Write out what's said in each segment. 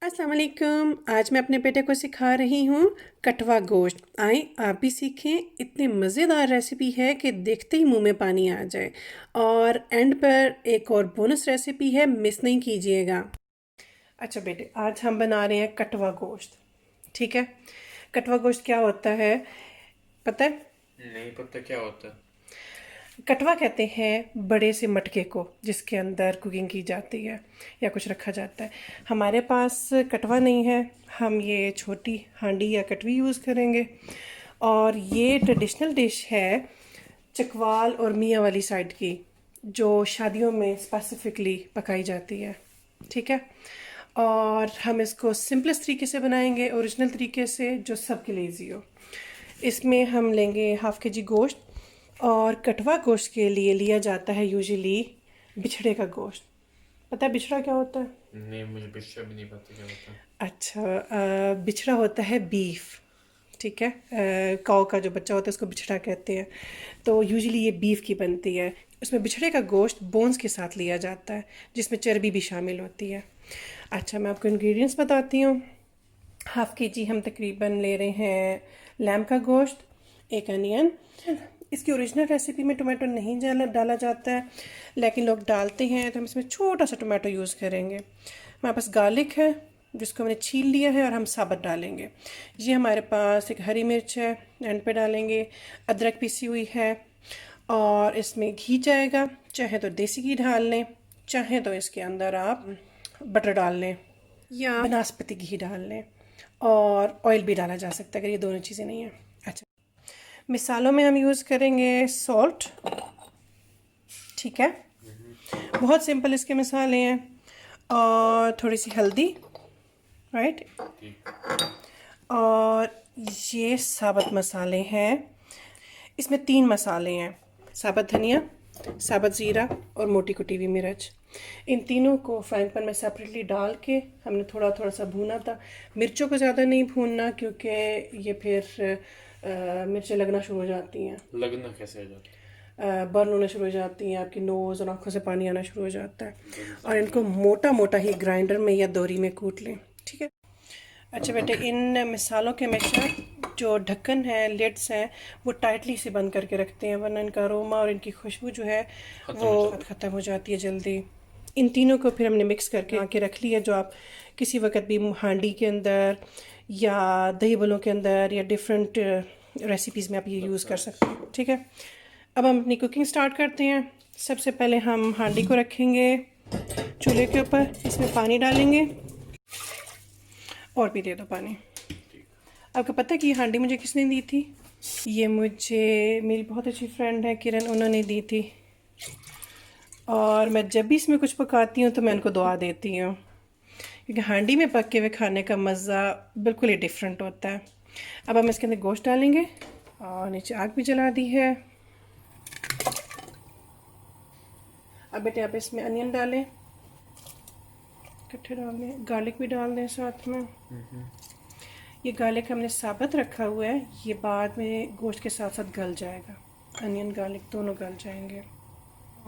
अस्सलाम वालेकुम। आज मैं अपने बेटे को सिखा रही हूँ कटवा गोश्त। आए आप भी सीखें। इतनी मज़ेदार रेसिपी है कि देखते ही मुंह में पानी आ जाए। और एंड पर एक और बोनस रेसिपी है, मिस नहीं कीजिएगा। अच्छा बेटे, आज हम बना रहे हैं कटवा गोश्त। ठीक है। कटवा गोश्त क्या होता है पता है? नहीं पता क्या होता है। कटवा कहते हैं बड़े से मटके को जिसके अंदर कुकिंग की जाती है या कुछ रखा जाता है। हमारे पास कटवा नहीं है, हम ये छोटी हांडी या कटवी यूज़ करेंगे। और ये ट्रेडिशनल डिश है चकवाल और मियाँ वाली साइड की, जो शादियों में स्पेसिफिकली पकाई जाती है। ठीक है। और हम इसको सिंपलेस्ट तरीके से बनाएंगे, ओरिजिनल तरीके से, जो सबके लिए ईजी हो। इसमें हम लेंगे हाफ़ के जी गोश्त। और कटवा गोश्त के लिए लिया जाता है यूजुअली बिछड़े का गोश्त। पता है बिछड़ा क्या होता है? नहीं, मुझे पिक्चर भी नहीं पता क्या होता है। अच्छा, बिछड़ा होता है बीफ। ठीक है। काऊ का जो बच्चा होता है उसको बिछड़ा कहते हैं। तो यूजुअली ये बीफ की बनती है। उसमें बिछड़े का गोश्त बोन्स के साथ लिया जाता है, जिसमें चर्बी भी शामिल होती है। अच्छा, मैं आपको इंग्रेडिएंट्स बताती हूँ। हाफ़ के जी हम तकरीबन ले रहे हैं लैम का गोश्त, एक अनियन। इसकी ओरिजिनल रेसिपी में टोमेटो नहीं डाला जाता है, लेकिन लोग डालते हैं, तो हम इसमें छोटा सा टोमेटो यूज़ करेंगे। हमारे पास गार्लिक है जिसको मैंने छील लिया है और हम साबुत डालेंगे। ये हमारे पास एक हरी मिर्च है, एंड पे डालेंगे। अदरक पीसी हुई है। और इसमें घी जाएगा, चाहे तो देसी घी डाल लें, चाहे तो इसके अंदर आप बटर डाल लें या बनास्पति घी डाल लें। और ऑयल भी डाला जा सकता है अगर ये दोनों चीज़ें नहीं हैं। अच्छा, मिसालों में हम यूज़ करेंगे सॉल्ट। ठीक है। बहुत सिंपल इसके मसाले हैं। और थोड़ी सी हल्दी, राइट। ठीक। और ये साबुत मसाले हैं। इसमें 3 मसाले हैं, साबुत धनिया, साबुत ज़ीरा और मोटी कुटी हुई मिर्च। इन तीनों को फ्राइंग पैन में सेपरेटली डाल के हमने थोड़ा थोड़ा सा भूना था। मिर्चों को ज़्यादा नहीं भूनना, क्योंकि ये फिर मिर्चें लगना शुरू हो जाती हैं, लगना कैसे हो जाता बर्न होना शुरू हो जाती हैं, आपकी नोज़ और आंखों से पानी आना शुरू हो जाता है। है? बन और जाएगी। इनको मोटा मोटा ही ग्राइंडर में या दोरी में कूट लें। ठीक है। अच्छा बेटे, इन मिसालों के हमेशा जो ढक्कन है, लिड्स हैं, वो टाइटली से बंद करके रखते हैं, वरना इनका अरोमा और इनकी खुशबू जो है खत्म वो हो जाता ख़त्म हो जाती है जल्दी। इन तीनों को फिर हमने मिक्स करके आके रख लिया, जो आप किसी वक्त भी हांडी के अंदर या दही बलों के अंदर या डिफरेंट रेसिपीज़ में आप ये यूज़ कर सकते हैं। ठीक है। अब हम अपनी कुकिंग स्टार्ट करते हैं। सबसे पहले हम हांडी को रखेंगे चूल्हे के ऊपर, इसमें पानी डालेंगे। और भी दे दो पानी। ठीक। आपको पता है कि ये हांडी मुझे किसने दी थी? ये मुझे मेरी बहुत अच्छी फ्रेंड है किरण, उन्होंने दी थी। और मैं जब भी इसमें कुछ पकाती हूँ तो मैं उनको दुआ देती हूँ, क्योंकि हांडी में पके हुए खाने का मज़ा बिल्कुल ही डिफरेंट होता है। अब हम इसके अंदर गोश्त डालेंगे और नीचे आग भी जला दी है। अब बेटे आप इसमें अनियन डालें, इकट्ठे डाल दें, गार्लिक भी डाल दें साथ में। ये गार्लिक हमने साबुत रखा हुआ है, ये बाद में गोश्त के साथ साथ गल जाएगा। अनियन गार्लिक दोनों गल जाएंगे।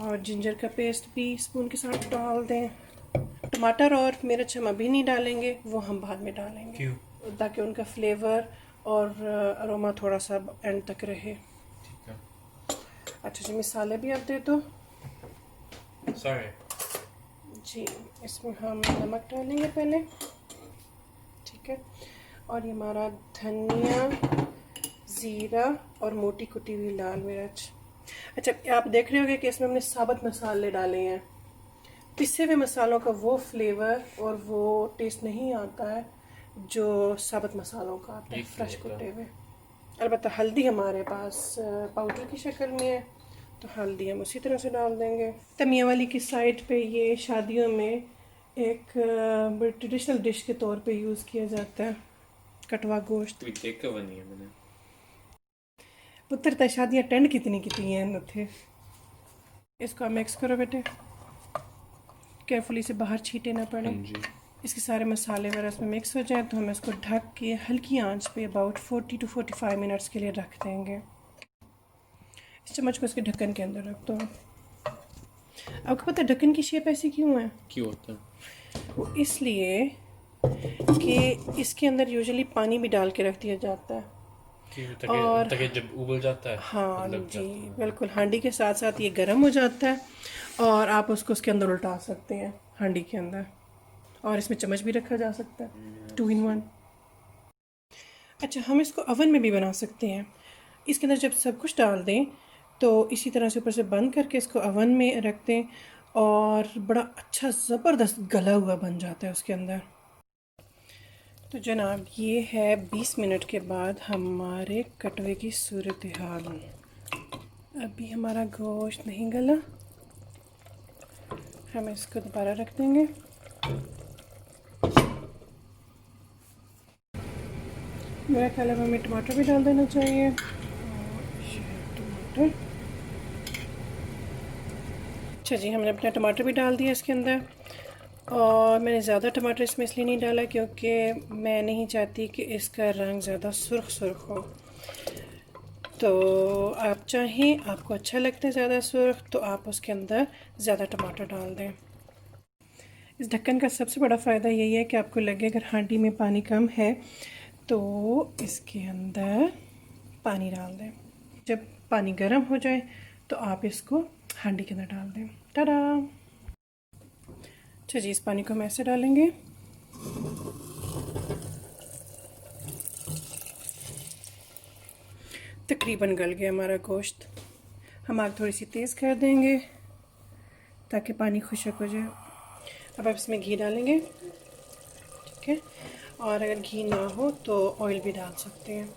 और जिंजर का पेस्ट भी स्पून के साथ डाल दें। टमाटर और मिर्च हम अभी नहीं डालेंगे, वो हम बाद में डालेंगे, क्यों? ताकि उनका फ्लेवर और अरोमा थोड़ा सा एंड तक रहे। ठीक है। अच्छा जी, मसाले भी आप दे दो। सॉरी। जी, इसमें हम नमक डालेंगे पहले। ठीक है। और ये हमारा धनिया, ज़ीरा और मोटी कुटी हुई लाल मिर्च। अच्छा, आप देख रहे होंगे कि इसमें हमने साबुत मसाले डाले हैं। पिसे हुए मसालों का वो फ्लेवर और वो टेस्ट नहीं आता है जो साबुत मसालों का आता है, ये क्यों फ्रेश होता कुटे है? हुए। अलबत्ता हल्दी हमारे पास पाउडर की शक्ल में है, तो हल्दी हम उसी तरह से डाल देंगे। तमिया वाली की साइड पे ये शादियों में एक बड़ी ट्रेडिशनल डिश के तौर पे यूज़ किया जाता है, कटवा गोश्त। कोई देखा हुआ नहीं है मैंने। पुत्र, तय शादियाँ अटेंड कितनी की हैं थे। इसको मिक्स करो बेटे, केयरफुली से बाहर छीटे ना हाँ पड़े। जी। इसके सारे मसाले वगैरह इसमें मिक्स हो जाए तो हम इसको ढक के हल्की आंच पे अबाउट 40 to 45 मिनट्स के लिए रख देंगे। इस चम्मच को इसके ढक्कन के अंदर रख दो। आपको पता है ढक्कन की शेप ऐसी क्यों है? क्यों होता है? वो इसलिए कि इसके अंदर यूजुअली पानी भी डाल के रख दिया जाता है। और ताकि जब उबल जाता है हाँ लग जी, जाता है। बिल्कुल हांडी के साथ साथ ये गर्म हो जाता है और आप उसको उसके अंदर उल्टा सकते हैं हांडी के अंदर, और इसमें चम्मच भी रखा जा सकता है, 2 in 1। अच्छा, हम इसको अवन में भी बना सकते हैं। इसके अंदर जब सब कुछ डाल दें तो इसी तरह से ऊपर से बंद करके इसको अवन में रख दें और बड़ा अच्छा ज़बरदस्त गला हुआ बन जाता है उसके अंदर। तो जनाब, ये है 20 मिनट के बाद हमारे कटवे की सूरत हाल। अभी हमारा गोश्त नहीं गला, हम इसको दोबारा रख देंगे। मेरा ख्याल है हमें टमाटर भी डाल देना चाहिए। टमाटर, अच्छा जी, हमने अपना टमाटर भी डाल दिया इसके अंदर। और मैंने ज़्यादा टमाटर इसमें इसलिए नहीं डाला क्योंकि मैं नहीं चाहती कि इसका रंग ज़्यादा सुर्ख सुर्ख हो। तो आप चाहें, आपको अच्छा लगता है ज़्यादा सुर्ख, तो आप उसके अंदर ज़्यादा टमाटर डाल दें। इस ढक्कन का सबसे बड़ा फ़ायदा यही है कि आपको लगे अगर हांडी में पानी कम है तो इसके अंदर पानी डाल दें। जब पानी गर्म हो जाए तो आप इसको हांडी के अंदर डाल दें। टाडा! अच्छा जी, इस पानी को हम ऐसे डालेंगे। तकरीबन गल गया हमारा गोश्त। हम आग थोड़ी सी तेज़ कर देंगे ताकि पानी खुशक हो जाए। अब आप इसमें घी डालेंगे, ठीक है, और अगर घी ना हो तो ऑयल भी डाल सकते हैं।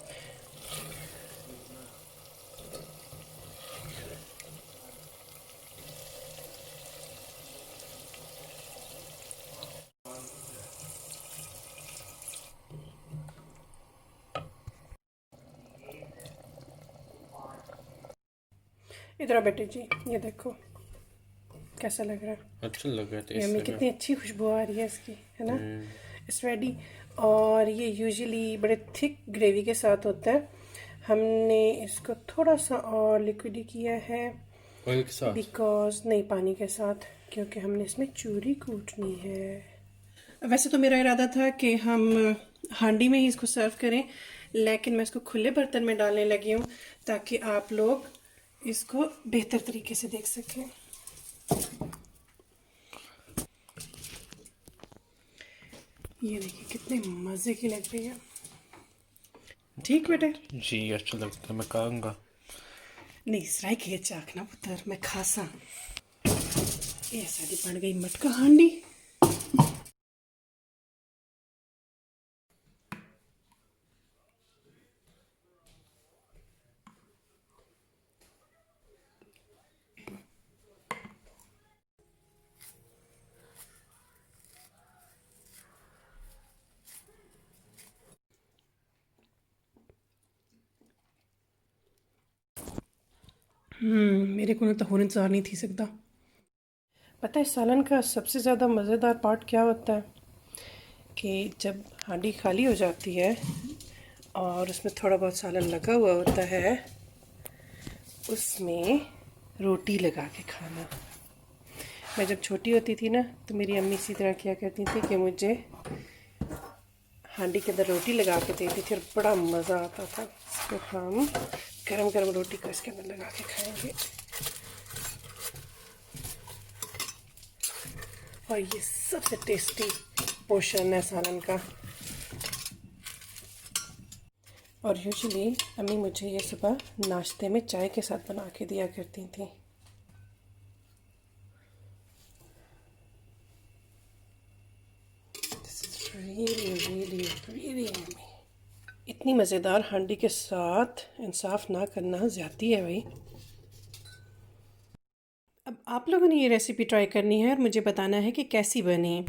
इधर बेटे जी, ये देखो कैसा लग रहा है। अच्छा लग रहा है, ये टेस्ट हमें लग रहा कितनी अच्छी खुशबू आ रही है इसकी, है ना। It's ready. और ये यूजुअली बड़े थिक ग्रेवी के साथ होता है। हमने इसको थोड़ा सा और लिक्विडी किया है है। ऑयल के साथ? बिकॉज नहीं, पानी के साथ, क्योंकि हमने इसमें चूरी कूटनी है। वैसे तो मेरा इरादा था कि हम हांडी में ही इसको सर्व करें, लेकिन मैं इसको खुले बर्तन में डालने लगी हूँ ताकि आप लोग इसको बेहतर तरीके से देख सकें। ये देखिए कितने मज़े की लग रही है। ठीक बेटे? जी अच्छा लगता है, मैं खाऊंगा। नहीं, सराय के चाखना पुत्र, मैं खासा। ये सारी बन गई मटका हांडी। मेरे को तो होर इंतज़ार नहीं थी सकता। पता है सालन का सबसे ज़्यादा मज़ेदार पार्ट क्या होता है? कि जब हांडी खाली हो जाती है और उसमें थोड़ा बहुत सालन लगा हुआ होता है, उसमें रोटी लगा के खाना। मैं जब छोटी होती थी ना तो मेरी अम्मी इसी तरह किया करती थी कि मुझे हांडी के अंदर रोटी लगा के देती थी और बड़ा मज़ा आता था। इसको हम गरम गरम रोटी को इसके अंदर लगा के खाएंगे। और ये सबसे टेस्टी पोर्शन है सालन का। और यूजुअली अम्मी मुझे ये सुबह नाश्ते में चाय के साथ बना के दिया करती थी। Really really really yummy. इतनी मज़ेदार हांडी के साथ इंसाफ ना करना ज़्यादती है भाई। अब आप लोगों ने ये रेसिपी ट्राई करनी है और मुझे बताना है कि कैसी बनी।